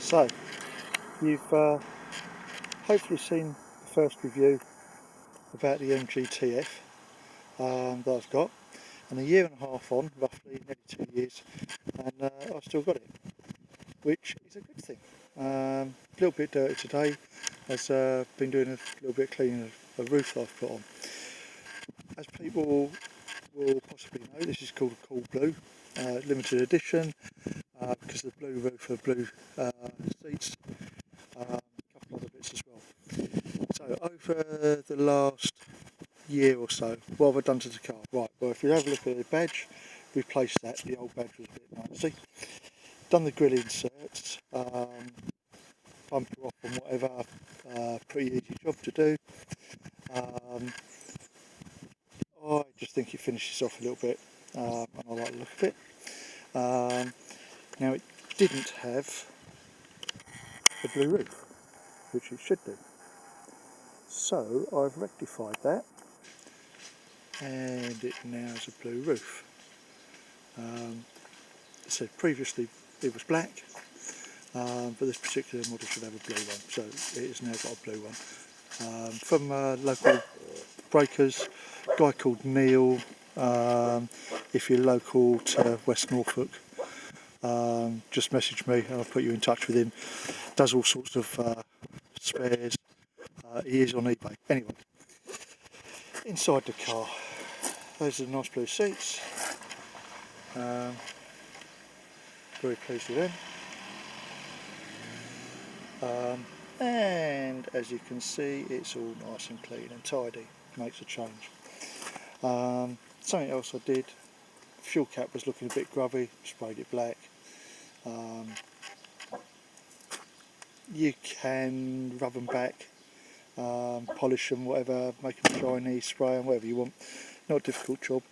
So, you've hopefully seen the first review about the MGTF that I've got, and a year and a half on, roughly, nearly 2 years, and I've still got it, which is a good thing. A little bit dirty today, as I've been doing a little bit of cleaning of a roof I've put on. As people will possibly know, this is called a Cool Blue, limited edition, because of the blue roof of blue seats, a couple other bits as well. So over the last year or so, what have I done to the car? Right, well, if you have a look at the badge, replaced that, the old badge was a bit nasty. Done the grill inserts, bumper off and whatever, pretty easy job to do. I just think it finishes off a little bit, and I like the look of it. Now, it didn't have a blue roof, which it should do. So I've rectified that, and it now has a blue roof. So previously it was black, but this particular model should have a blue one, so it has now got a blue one. From local breakers, a guy called Neil, if you're local to West Norfolk, just message me and I'll put you in touch with him. Does all sorts of spares. He is on eBay. Anyway, inside the car, those are the nice blue seats. Very pleased with them. And as you can see, it's all nice and clean and tidy. Makes a change. Something else I did, fuel cap was looking a bit grubby, sprayed it black. You can rub them back, polish them, whatever, make them shiny, spray them, whatever you want. Not a difficult job.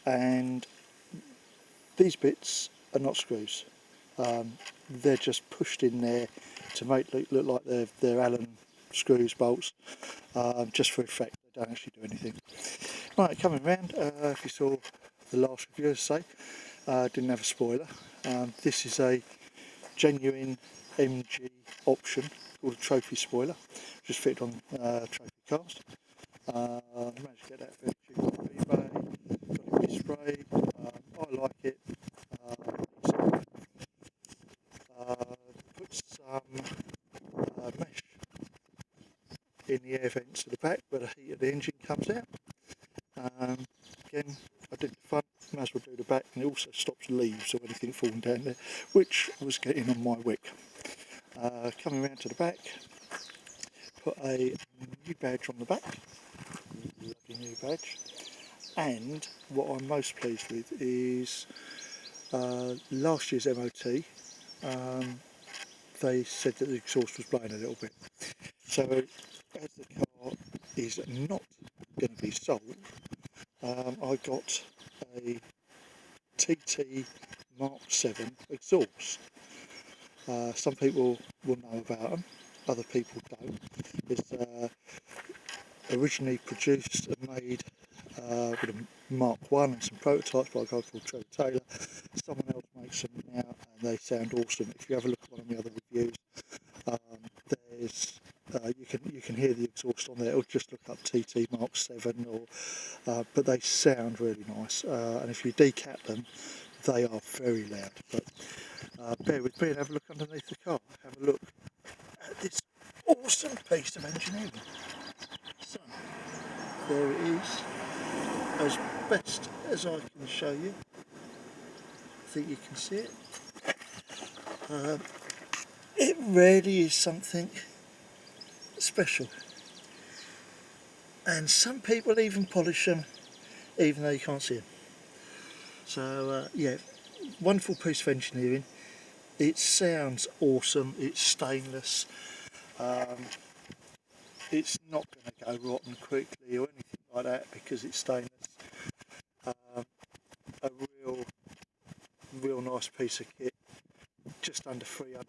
And these bits are not screws. They're just pushed in there to make it look like they're Allen screws, bolts, just for effect. They don't actually do anything. Right, coming round, if you saw the last review, as I say, didn't have a spoiler. This is a genuine MG option called a trophy spoiler, just fitted on trophy cars. Managed to get that very cheap on eBay, got it resprayed. I like it. Put some mesh in the air vents at the back where the heat of the engine comes out. Again, I did the front, might as well do the back, and it also stops leaves or anything falling down there, which was getting on my wick. Coming around to the back, put a new badge on the back, lovely new badge, and what I'm most pleased with is last year's MOT, they said that the exhaust was blowing a little bit. So as the car is not going to be sold, I got a TT Mark 7 exhaust. Some people will know about them, other people don't. It's originally produced and made with a Mark 1 and some prototypes by a guy called Trevor Taylor. Someone else makes them now and they sound awesome. If you have a look at one of the other reviews, there's you can hear the exhaust on there, or just look up TT Mark 7, or but they sound really nice, and if you decap them, they are very loud. But bear with me and have a look underneath the car, have a look at this awesome piece of engineering. So there it is, as best as I can show you. I think you can see it. It really is something special, and some people even polish them even though you can't see them. So yeah, wonderful piece of engineering. It sounds awesome. It's stainless. It's not going to go rotten quickly or anything like that because it's stainless. A real nice piece of kit, just under £300.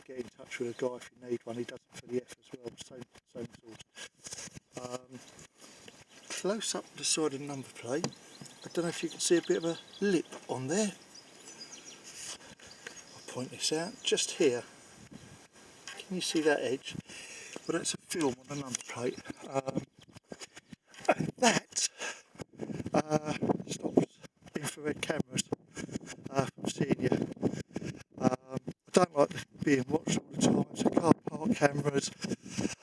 Get in touch with a guy if you need one. He does it for the F as well, same sort. Close up the side of the number plate, I don't know if you can see a bit of a lip on there. I'll point this out, just here can you see that edge? Well, that's a film on a number plate. And that stops infrared cameras from seeing you. I don't like being watched all the time, so car park cameras,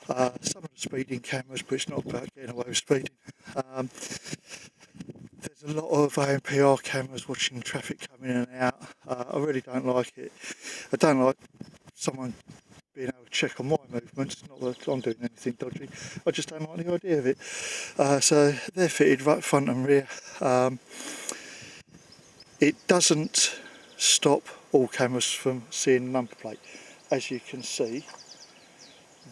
some of the speeding cameras, but it's not about getting away with speeding. There's a lot of ANPR cameras watching traffic coming in and out. I really don't like it. I don't like someone being able to check on my movements. Not that I'm doing anything dodgy, I just don't like the idea of it. So they're fitted right front and rear. It doesn't stop all cameras from seeing the number plate. As you can see,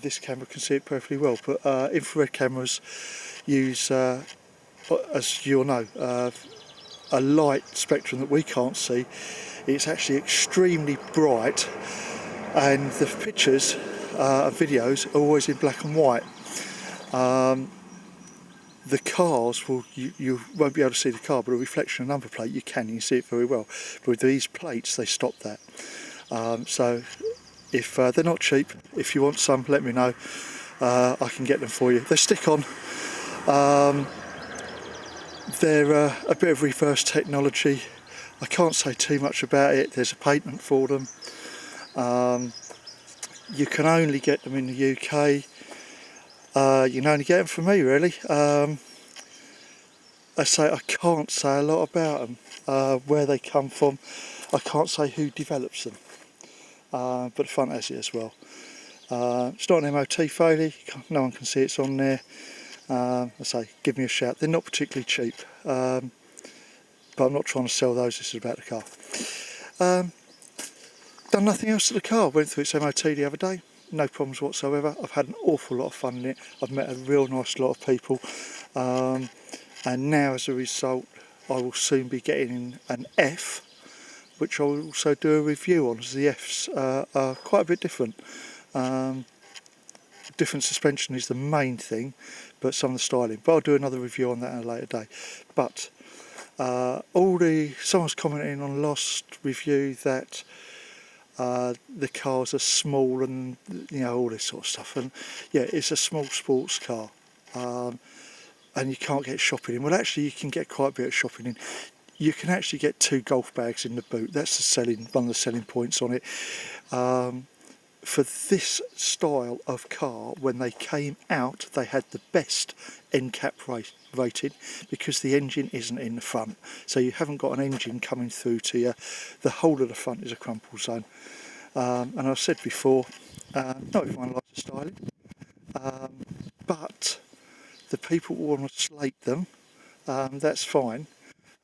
this camera can see it perfectly well, but infrared cameras use, as you'll know, a light spectrum that we can't see. It's actually extremely bright, and the pictures and videos are always in black and white. The cars will, you won't be able to see the car, but a reflection of number plate you can see it very well. But with these plates they stop that. So if they're not cheap, if you want some, let me know. I can get them for you. They stick on. They're a bit of reverse technology. I can't say too much about it. There's a patent for them. You can only get them in the UK. You can only get them from me, really. I can't say a lot about them, where they come from. I can't say who develops them, but the front has it as well. It's not an MOT failure, no one can see it's on there. Give me a shout. They're not particularly cheap, but I'm not trying to sell those, this is about the car. Done nothing else to the car, went through its MOT the other day, no problems whatsoever. I've had an awful lot of fun in it, I've met a real nice lot of people, and now as a result I will soon be getting an F, which I will also do a review on, as the Fs are quite a bit different. Different suspension is the main thing, but some of the styling, but I'll do another review on that at a later day. But someone's commenting on the last review that the cars are small and all this sort of stuff, and yeah, it's a small sports car, and you can't get shopping in. Well, actually you can get quite a bit of shopping in. You can actually get 2 golf bags in the boot. That's one of the selling points on it. For this style of car, when they came out, they had the best NCAP rating because the engine isn't in the front. So you haven't got an engine coming through to you. The whole of the front is a crumple zone. And I've said before, not everyone likes the styling, but the people who want to slate them, that's fine.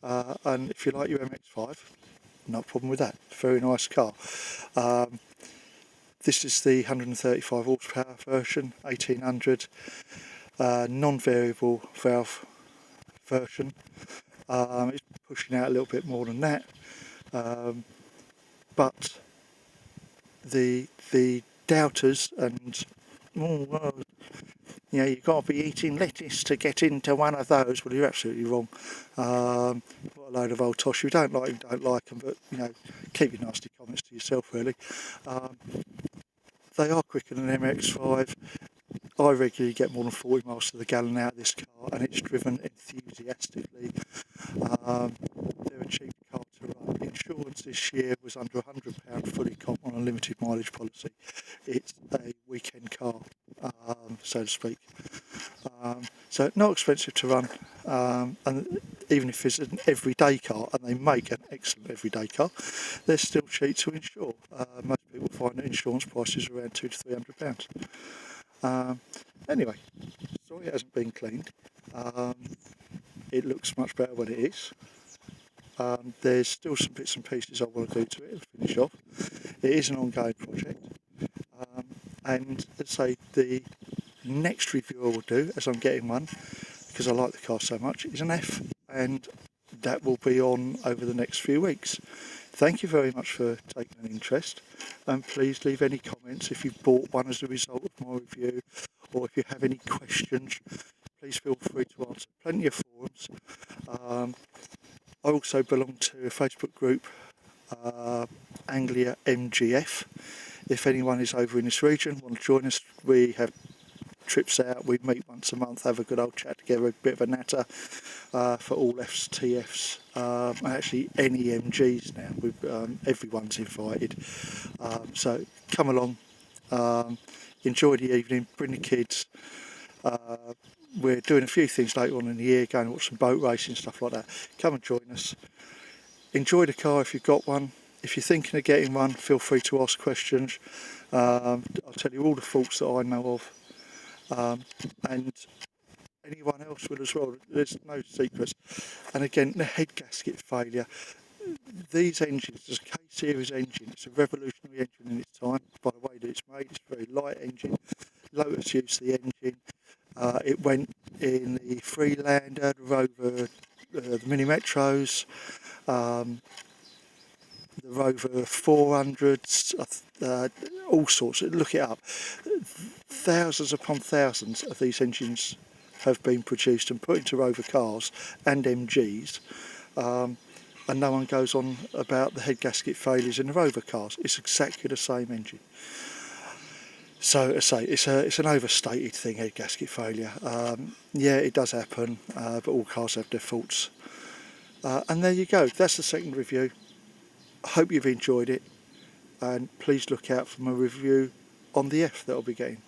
And if you like your MX-5, no problem with that. Very nice car. This is the 135 horsepower version, 1800, non-variable valve version. It's pushing out a little bit more than that, but the doubters and you've got to be eating lettuce to get into one of those. Well, you're absolutely wrong. What a load of old tosh. You don't like them, don't like them, but keep your nasty comments to yourself, really. They are quicker than an MX-5. I regularly get more than 40 miles to the gallon out of this car, and it's driven enthusiastically. They're a cheap car to run. Insurance this year was under £100 fully comp on a limited mileage policy. It's a weekend car, so to speak. So not expensive to run, and even if it's an everyday car, and they make an excellent everyday car, they're still cheap to insure. Most people find that insurance prices are around £200 to £300. Anyway, sorry it hasn't been cleaned. It looks much better when it is. There's still some bits and pieces I want to do to it and finish off. It is an ongoing project, and let's say the next review I will do, as I'm getting one because I like the car so much, is an F, and that will be on over the next few weeks. Thank you very much for taking an interest, and please leave any comments if you've bought one as a result of my review, or if you have any questions, please feel free to answer. Plenty of forums. I also belong to a Facebook group, Anglia MGF. If anyone is over in this region, want to join us, we have trips out, we meet once a month, have a good old chat together, a bit of a natter for all Fs, TFs, actually any MGs now. Everyone's invited, so come along, enjoy the evening, bring the kids. We're doing a few things later on in the year, going to watch some boat racing, stuff like that. Come and join us. Enjoy the car if you've got one. If you're thinking of getting one, feel free to ask questions. I'll tell you all the faults that I know of, and anyone else will as well. There's no secrets. And again, the head gasket failure. These engines, this K-series engine, it's a revolutionary engine in its time by the way that it's made. It's a very light engine. Lotus used the engine. It went in the Freelander, the Rover, the Mini Metros, the Rover 400s, all sorts. Look it up. Thousands upon thousands of these engines have been produced and put into Rover cars and MGs, and no one goes on about the head gasket failures in the Rover cars. It's exactly the same engine. So, as I say, it's an overstated thing, head gasket failure. Yeah, it does happen, but all cars have their faults. And there you go, that's the second review. I hope you've enjoyed it, and please look out for my review on the F that I'll be getting.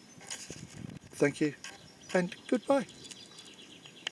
Thank you, and goodbye.